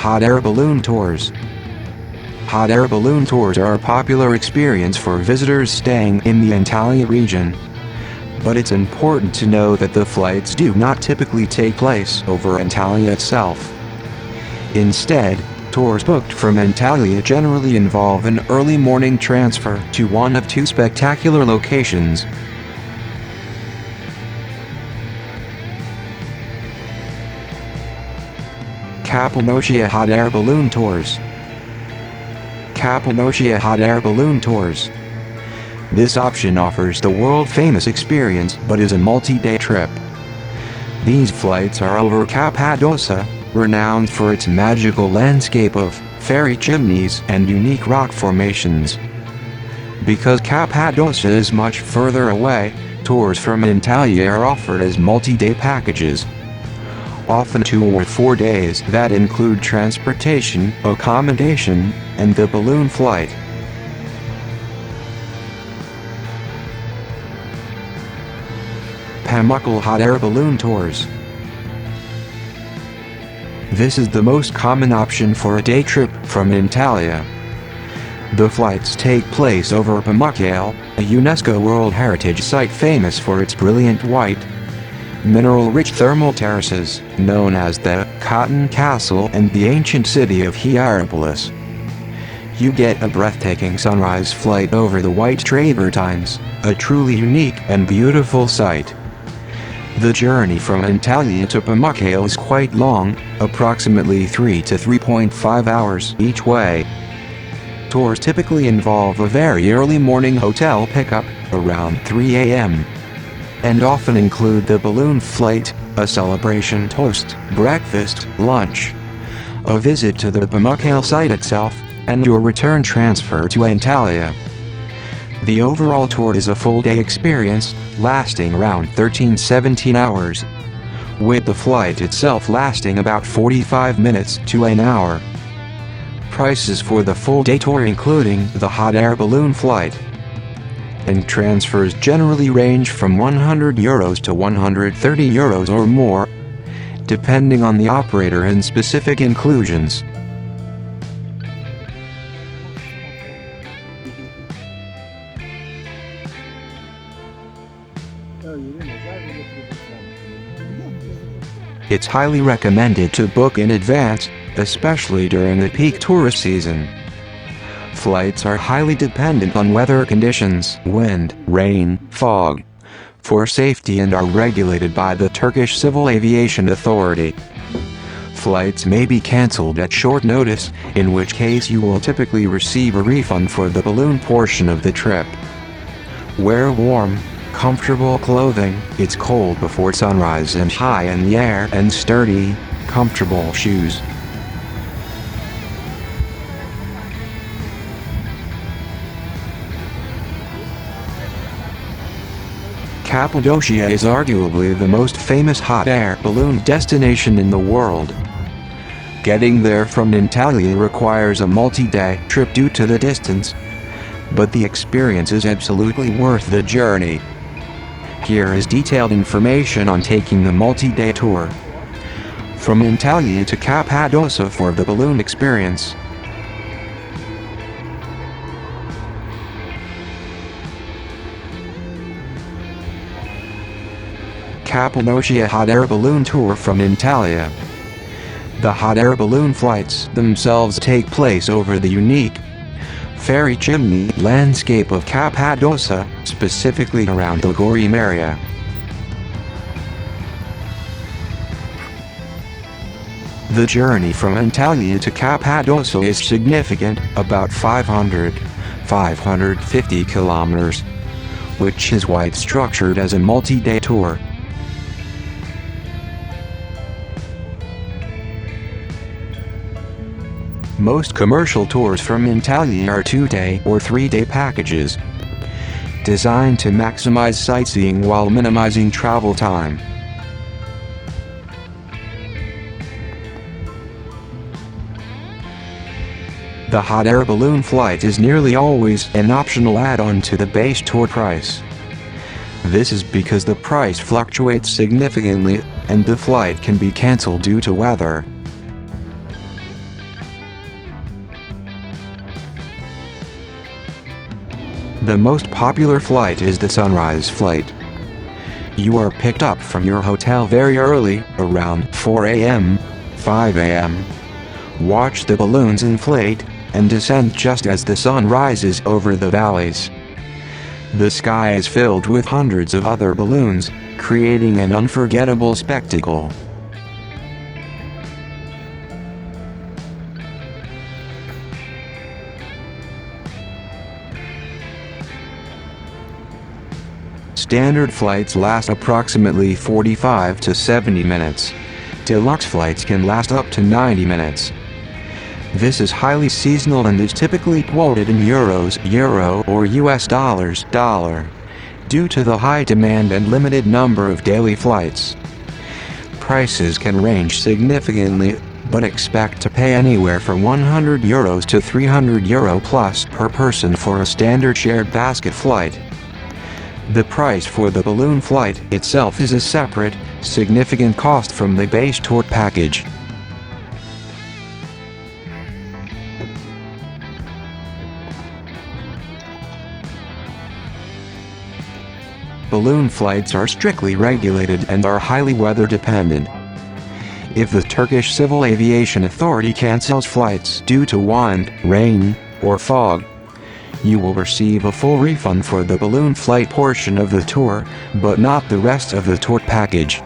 Hot air balloon tours. Hot air balloon tours are a popular experience for visitors staying in the Antalya region. But it's important to know that the flights do not typically take place over Antalya itself. Instead, tours booked from Antalya generally involve an early morning transfer to one of two spectacular locations. Cappadocia Hot Air Balloon Tours. Cappadocia Hot Air Balloon Tours. This option offers the world-famous experience but is a multi-day trip. These flights are over Cappadocia, renowned for its magical landscape of fairy chimneys and unique rock formations. Because Cappadocia is much further away, tours from Antalya are offered as multi-day packages. Often 2 or 4 days that include transportation, accommodation, and the balloon flight. Pamukkale Hot Air Balloon Tours. This is the most common option for a day trip from Antalya. The flights take place over Pamukkale, a UNESCO World Heritage Site famous for its brilliant white, mineral-rich thermal terraces, known as the Cotton Castle and the ancient city of Hierapolis. You get a breathtaking sunrise flight over the white travertines, a truly unique and beautiful sight. The journey from Antalya to Pamukkale is quite long, approximately 3 to 3.5 hours each way. Tours typically involve a very early morning hotel pickup, around 3 a.m. and often include the balloon flight, a celebration toast, breakfast, lunch, a visit to the Pamukkale site itself, and your return transfer to Antalya. The overall tour is a full-day experience, lasting around 13–17 hours, with the flight itself lasting about 45 minutes to an hour. Prices for the full-day tour including the hot air balloon flight and transfers generally range from €100 to €130 or more, depending on the operator and specific inclusions. It's highly recommended to book in advance, especially during the peak tourist season. Flights are highly dependent on weather conditions, wind, rain, fog, for safety and are regulated by the Turkish Civil Aviation Authority. Flights may be cancelled at short notice, in which case you will typically receive a refund for the balloon portion of the trip. Wear warm, comfortable clothing, it's cold before sunrise and high in the air, and sturdy, comfortable shoes. Cappadocia is arguably the most famous hot air balloon destination in the world. Getting there from Antalya requires a multi-day trip due to the distance, but the experience is absolutely worth the journey. Here is detailed information on taking the multi-day tour from Antalya to Cappadocia for the balloon experience. Cappadocia Hot Air Balloon Tour from Antalya. The hot air balloon flights themselves take place over the unique fairy chimney landscape of Cappadocia, specifically around the Gorim area. The journey from Antalya to Cappadocia is significant, about 550 kilometers, which is why it's structured as a multi-day tour. Most commercial tours from Antalya are 2-day or 3-day packages, designed to maximize sightseeing while minimizing travel time. The hot air balloon flight is nearly always an optional add-on to the base tour price. This is because the price fluctuates significantly, and the flight can be cancelled due to weather. The most popular flight is the sunrise flight. You are picked up from your hotel very early, around 4 a.m., 5 a.m. Watch the balloons inflate, and descend just as the sun rises over the valleys. The sky is filled with hundreds of other balloons, creating an unforgettable spectacle. Standard flights last approximately 45 to 70 minutes. Deluxe flights can last up to 90 minutes. This is highly seasonal and is typically quoted in euros, euro, or US dollars, dollar, due to the high demand and limited number of daily flights. Prices can range significantly, but expect to pay anywhere from €100 to €300 plus per person for a standard shared basket flight. The price for the balloon flight itself is a separate, significant cost from the base tour package. Balloon flights are strictly regulated and are highly weather dependent. If the Turkish Civil Aviation Authority cancels flights due to wind, rain, or fog, you will receive a full refund for the balloon flight portion of the tour, but not the rest of the tour package.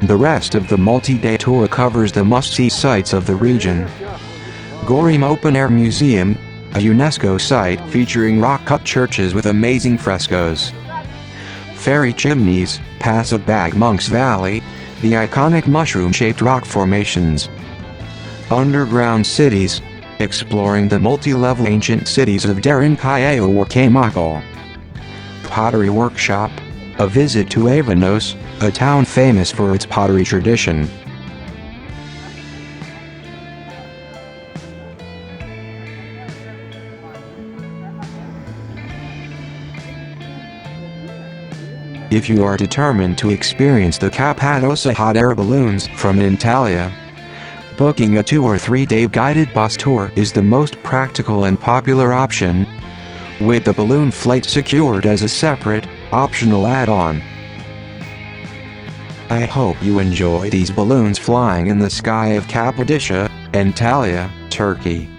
The rest of the multi-day tour covers the must-see sites of the region. Gorim Open Air Museum, a UNESCO site featuring rock-cut churches with amazing frescoes. Fairy chimneys, Pass of Bag Monks Valley, the iconic mushroom-shaped rock formations. Underground cities, exploring the multi-level ancient cities of Derinkuyu or Pamukkale. Pottery workshop, a visit to Avanos, a town famous for its pottery tradition. If you are determined to experience the Cappadocia hot air balloons from Antalya, booking a 2 or 3 day guided bus tour is the most practical and popular option, with the balloon flight secured as a separate, optional add-on. I hope you enjoy these balloons flying in the sky of Cappadocia, Antalya, Turkey.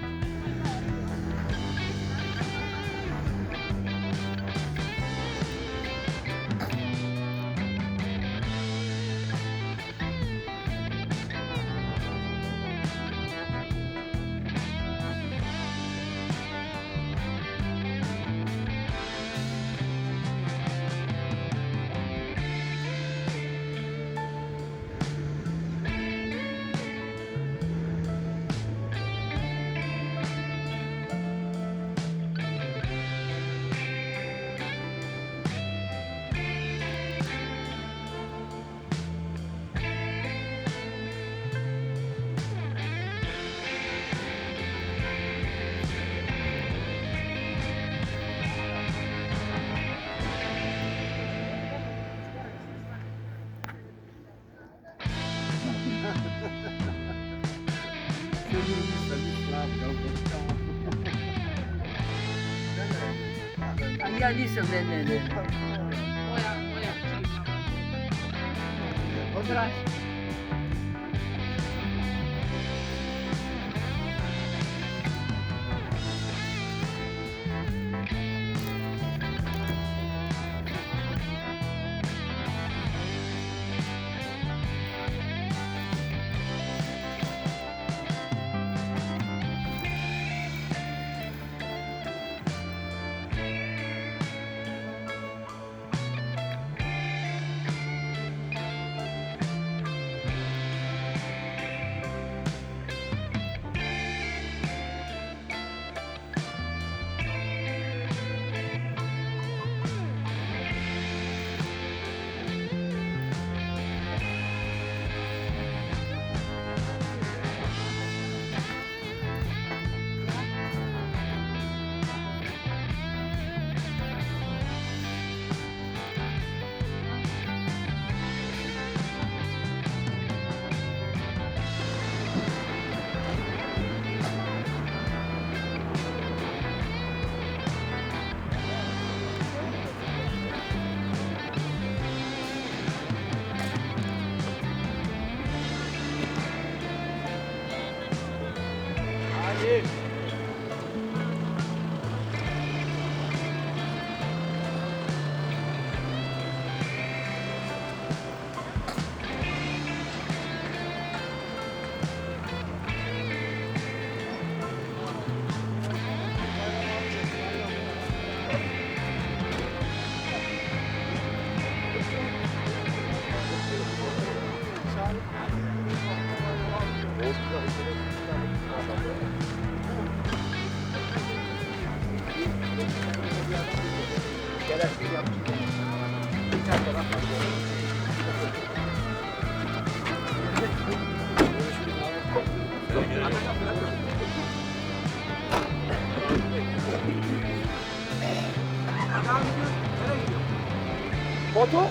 Foto?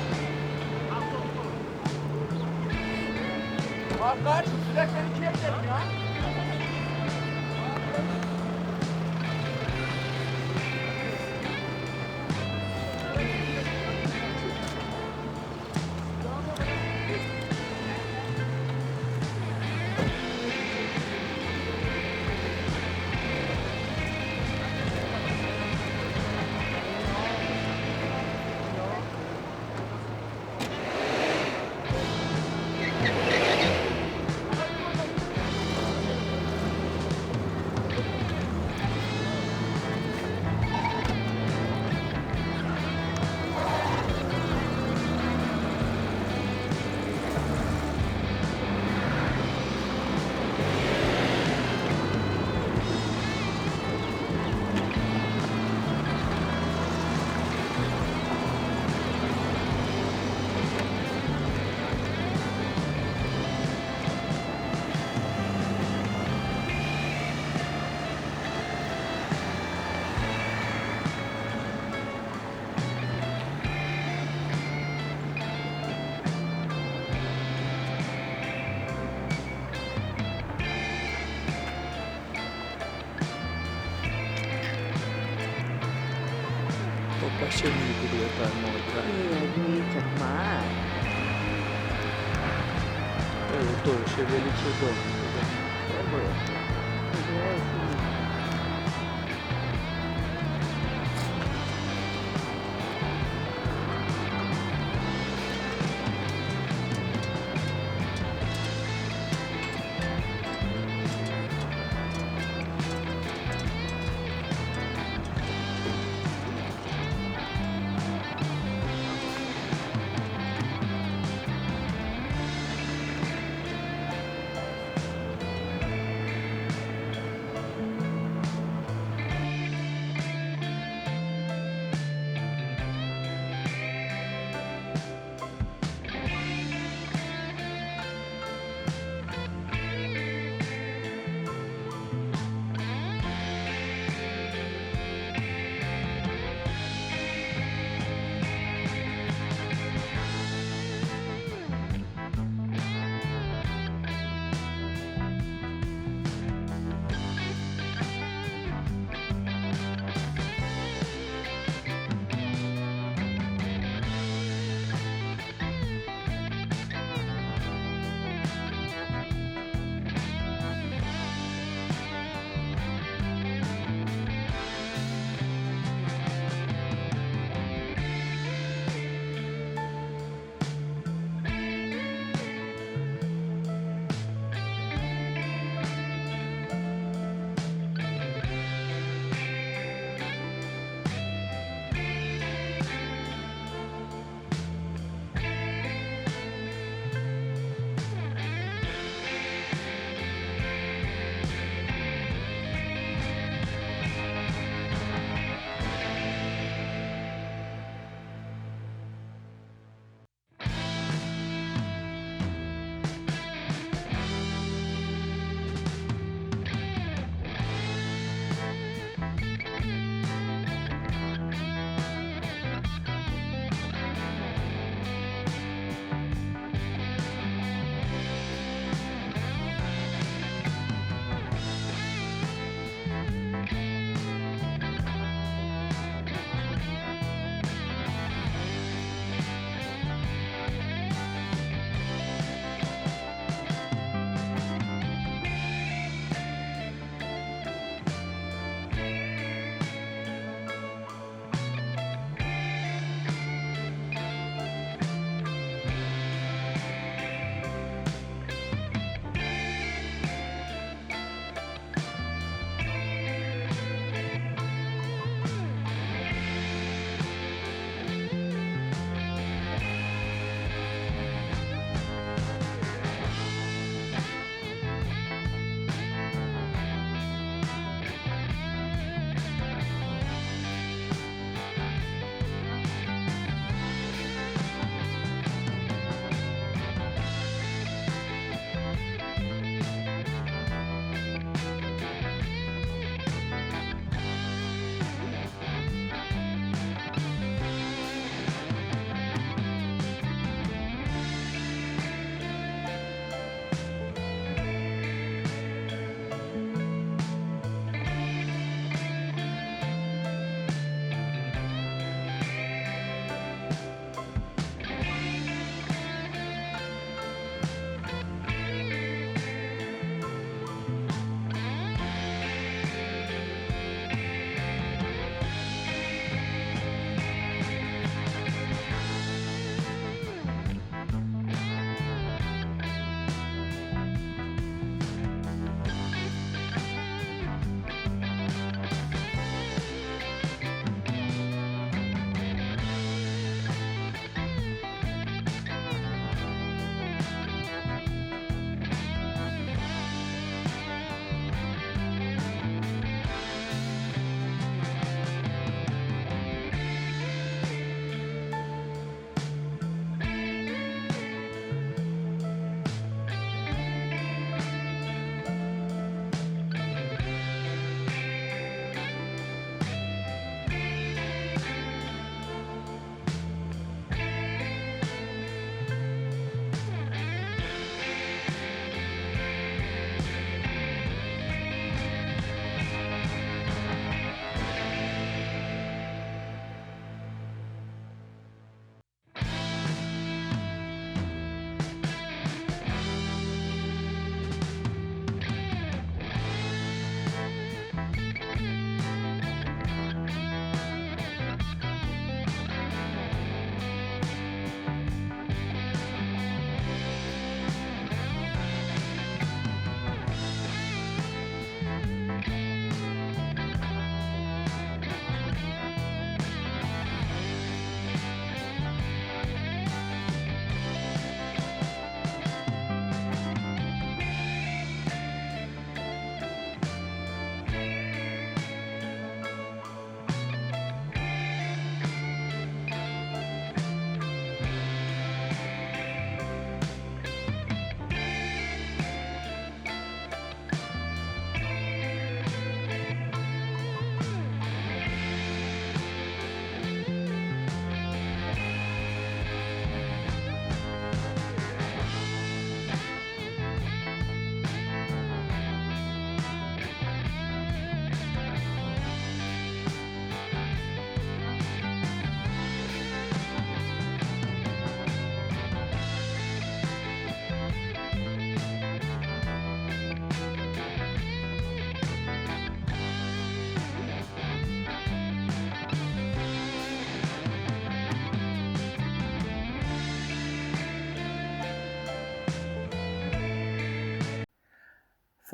Arkadaş, sürekli ikiye gidelim ya. Pasyente di Pamukkale. Ini cepat. Betul, şebeli çedo.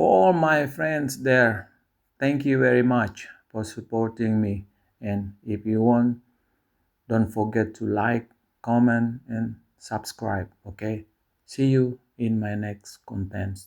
For all my friends there, thank you very much for supporting me. And if you want, don't forget to like, comment, and subscribe. Okay? See you in my next content.